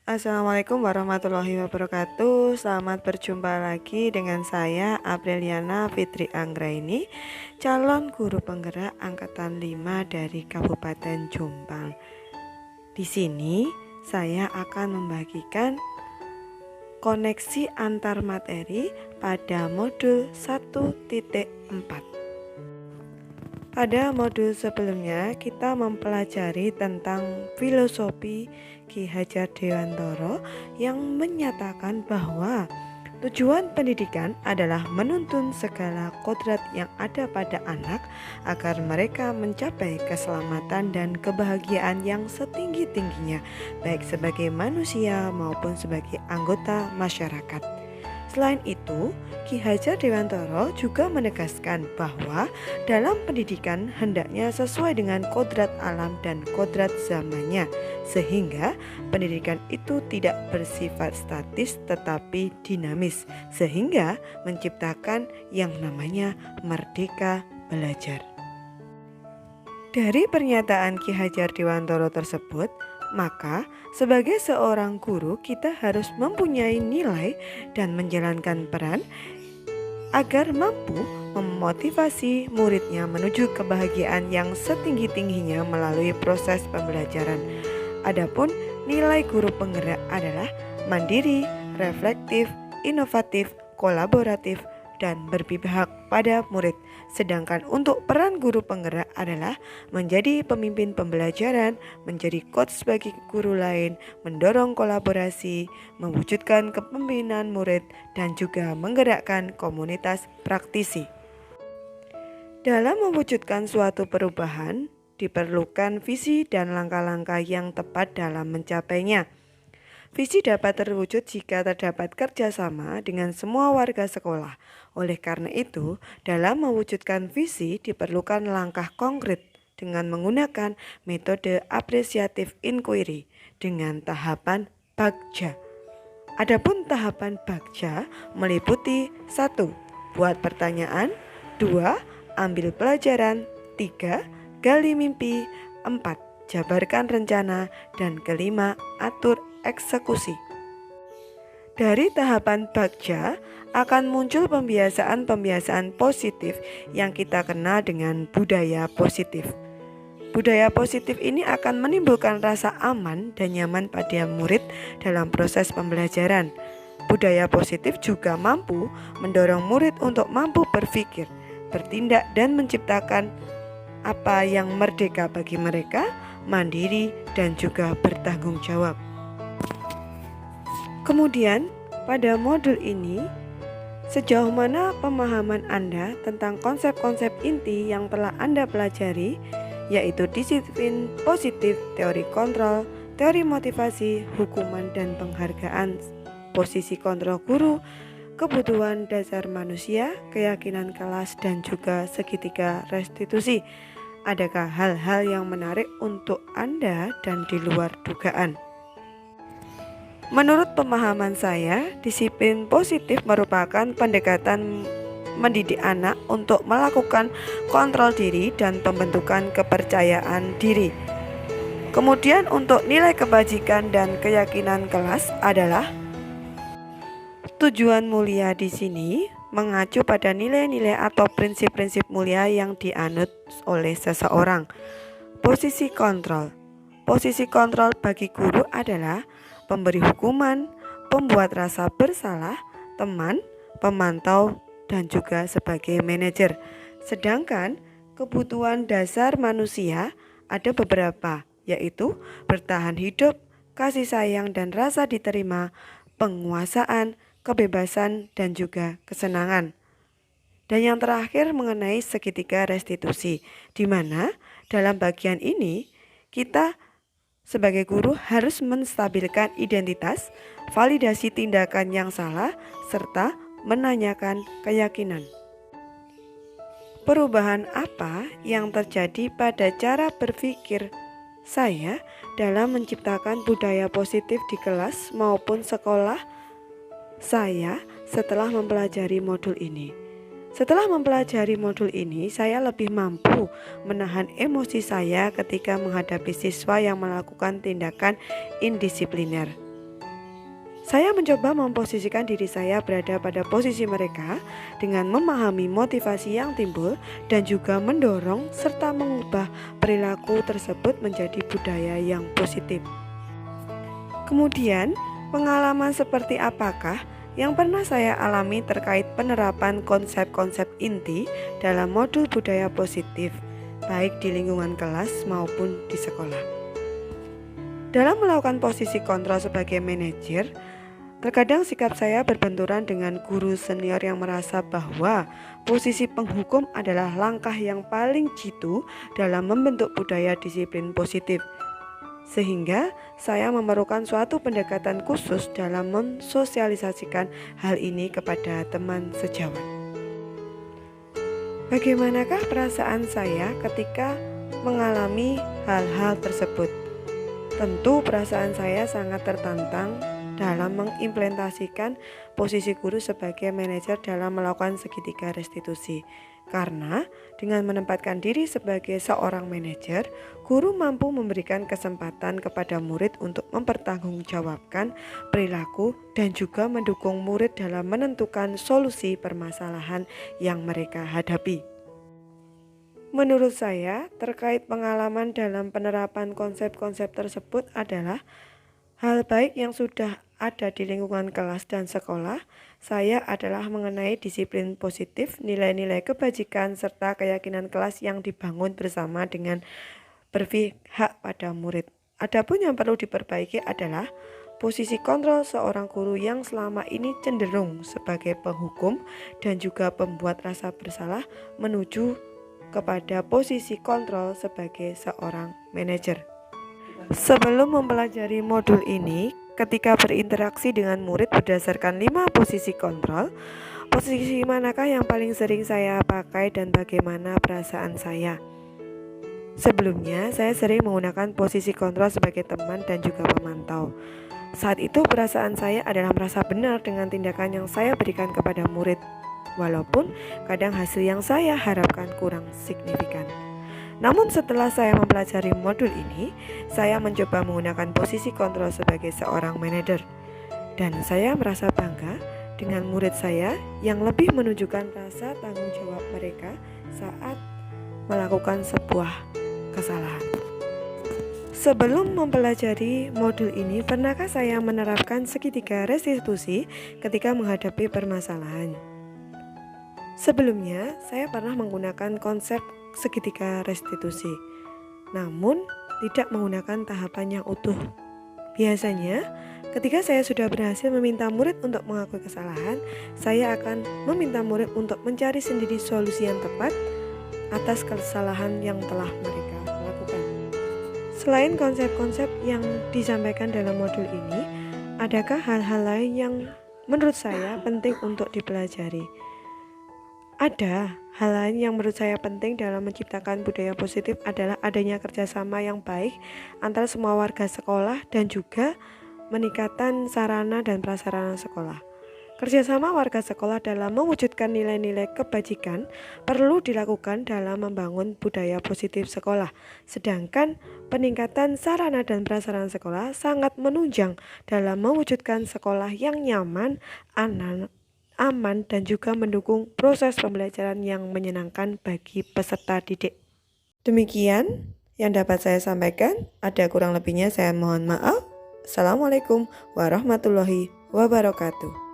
Assalamualaikum warahmatullahi wabarakatuh. Selamat berjumpa lagi dengan saya Apriliana Fitri Anggraini, calon guru penggerak angkatan 5 dari Kabupaten Jombang. Di sini saya akan membagikan koneksi antar materi pada modul 1.4. Pada modul sebelumnya kita mempelajari tentang filosofi Ki Hajar Dewantara yang menyatakan bahwa tujuan pendidikan adalah menuntun segala kodrat yang ada pada anak agar mereka mencapai keselamatan dan kebahagiaan yang setinggi-tingginya, baik sebagai manusia maupun sebagai anggota masyarakat. Selain itu, Ki Hajar Dewantara juga menegaskan bahwa dalam pendidikan hendaknya sesuai dengan kodrat alam dan kodrat zamannya, sehingga pendidikan itu tidak bersifat statis tetapi dinamis, sehingga menciptakan yang namanya merdeka belajar. Dari pernyataan Ki Hajar Dewantara tersebut, maka sebagai seorang guru kita harus mempunyai nilai dan menjalankan peran agar mampu memotivasi muridnya menuju kebahagiaan yang setinggi-tingginya melalui proses pembelajaran. Adapun nilai guru penggerak adalah mandiri, reflektif, inovatif, kolaboratif, dan berpihak pada murid. Sedangkan untuk peran guru penggerak adalah menjadi pemimpin pembelajaran, menjadi coach bagi guru lain, mendorong kolaborasi, mewujudkan kepemimpinan murid, dan juga menggerakkan komunitas praktisi. Dalam mewujudkan suatu perubahan, diperlukan visi dan langkah-langkah yang tepat dalam mencapainya. Visi dapat terwujud jika terdapat kerjasama dengan semua warga sekolah. Oleh karena itu, dalam mewujudkan visi diperlukan langkah konkret dengan menggunakan metode apresiatif inquiry dengan tahapan bagja. Adapun tahapan bagja meliputi 1. Buat pertanyaan, 2. Ambil pelajaran, 3. Gali mimpi, 4. Jabarkan rencana, dan kelima, atur eksekusi. Dari tahapan bagja akan muncul pembiasaan-pembiasaan positif yang kita kenal dengan budaya positif. Budaya positif ini akan menimbulkan rasa aman dan nyaman pada murid dalam proses pembelajaran. Budaya positif juga mampu mendorong murid untuk mampu berpikir, bertindak, dan menciptakan apa yang merdeka bagi mereka, mandiri, dan juga bertanggung jawab. Kemudian, pada modul ini, sejauh mana pemahaman Anda tentang konsep-konsep inti yang telah Anda pelajari, yaitu disiplin positif, teori kontrol, teori motivasi, hukuman dan penghargaan, posisi kontrol guru, kebutuhan dasar manusia, keyakinan kelas, dan juga segitiga restitusi. Adakah hal-hal yang menarik untuk Anda dan di luar dugaan? Menurut pemahaman saya, disiplin positif merupakan pendekatan mendidik anak untuk melakukan kontrol diri dan pembentukan kepercayaan diri. Kemudian untuk nilai kebajikan dan keyakinan kelas adalah tujuan mulia di sini mengacu pada nilai-nilai atau prinsip-prinsip mulia yang dianut oleh seseorang. Posisi kontrol. Posisi kontrol bagi guru adalah pemberi hukuman, pembuat rasa bersalah, teman, pemantau, dan juga sebagai manajer. Sedangkan kebutuhan dasar manusia ada beberapa, yaitu bertahan hidup, kasih sayang dan rasa diterima, penguasaan, kebebasan, dan juga kesenangan. Dan yang terakhir mengenai segitiga restitusi, di mana dalam bagian ini kita sebagai guru harus menstabilkan identitas, validasi tindakan yang salah, serta menanyakan keyakinan. Perubahan apa yang terjadi pada cara berpikir saya dalam menciptakan budaya positif di kelas maupun sekolah saya setelah mempelajari modul ini? Setelah mempelajari modul ini, saya lebih mampu menahan emosi saya ketika menghadapi siswa yang melakukan tindakan indisipliner. Saya mencoba memposisikan diri saya berada pada posisi mereka dengan memahami motivasi yang timbul dan juga mendorong serta mengubah perilaku tersebut menjadi budaya yang positif. Kemudian, pengalaman seperti apakah yang pernah saya alami terkait penerapan konsep-konsep inti dalam modul budaya positif, baik di lingkungan kelas maupun di sekolah. Dalam melakukan posisi kontrol sebagai manajer, terkadang sikap saya berbenturan dengan guru senior yang merasa bahwa posisi penghukum adalah langkah yang paling jitu dalam membentuk budaya disiplin positif. Sehingga saya memerlukan suatu pendekatan khusus dalam mensosialisasikan hal ini kepada teman sejawat. Bagaimanakah perasaan saya ketika mengalami hal-hal tersebut? Tentu perasaan saya sangat tertantang dalam mengimplementasikan posisi guru sebagai manajer dalam melakukan segitiga restitusi. Karena dengan menempatkan diri sebagai seorang manajer, guru mampu memberikan kesempatan kepada murid untuk mempertanggungjawabkan perilaku dan juga mendukung murid dalam menentukan solusi permasalahan yang mereka hadapi. Menurut saya, terkait pengalaman dalam penerapan konsep-konsep tersebut adalah hal baik yang sudah ada di lingkungan kelas dan sekolah. Saya adalah mengenai disiplin positif, nilai-nilai kebajikan, serta keyakinan kelas yang dibangun bersama dengan berpihak pada murid. Adapun yang perlu diperbaiki adalah posisi kontrol seorang guru yang selama ini cenderung sebagai penghukum dan juga pembuat rasa bersalah menuju kepada posisi kontrol sebagai seorang manajer. Sebelum mempelajari modul ini, ketika berinteraksi dengan murid berdasarkan 5 posisi kontrol, posisi manakah yang paling sering saya pakai dan bagaimana perasaan saya? Sebelumnya, saya sering menggunakan posisi kontrol sebagai teman dan juga pemantau. Saat itu perasaan saya adalah merasa benar dengan tindakan yang saya berikan kepada murid, walaupun kadang hasil yang saya harapkan kurang signifikan. Namun setelah saya mempelajari modul ini, saya mencoba menggunakan posisi kontrol sebagai seorang manajer. Dan saya merasa bangga dengan murid saya yang lebih menunjukkan rasa tanggung jawab mereka saat melakukan sebuah kesalahan. Sebelum mempelajari modul ini, pernahkah saya menerapkan segitiga restitusi ketika menghadapi permasalahan? Sebelumnya, saya pernah menggunakan konsep segitiga restitusi, namun tidak menggunakan tahapan yang utuh. Biasanya, ketika saya sudah berhasil meminta murid untuk mengakui kesalahan, saya akan meminta murid untuk mencari sendiri solusi yang tepat atas kesalahan yang telah mereka lakukan. Selain konsep-konsep yang disampaikan dalam modul ini, adakah hal-hal lain yang menurut saya penting untuk dipelajari? Ada hal lain yang menurut saya penting dalam menciptakan budaya positif adalah adanya kerjasama yang baik antara semua warga sekolah dan juga meningkatkan sarana dan prasarana sekolah. Kerjasama warga sekolah dalam mewujudkan nilai-nilai kebajikan perlu dilakukan dalam membangun budaya positif sekolah. Sedangkan peningkatan sarana dan prasarana sekolah sangat menunjang dalam mewujudkan sekolah yang nyaman, aman dan juga mendukung proses pembelajaran yang menyenangkan bagi peserta didik. Demikian yang dapat saya sampaikan. Ada kurang lebihnya saya mohon maaf. Assalamualaikum warahmatullahi wabarakatuh.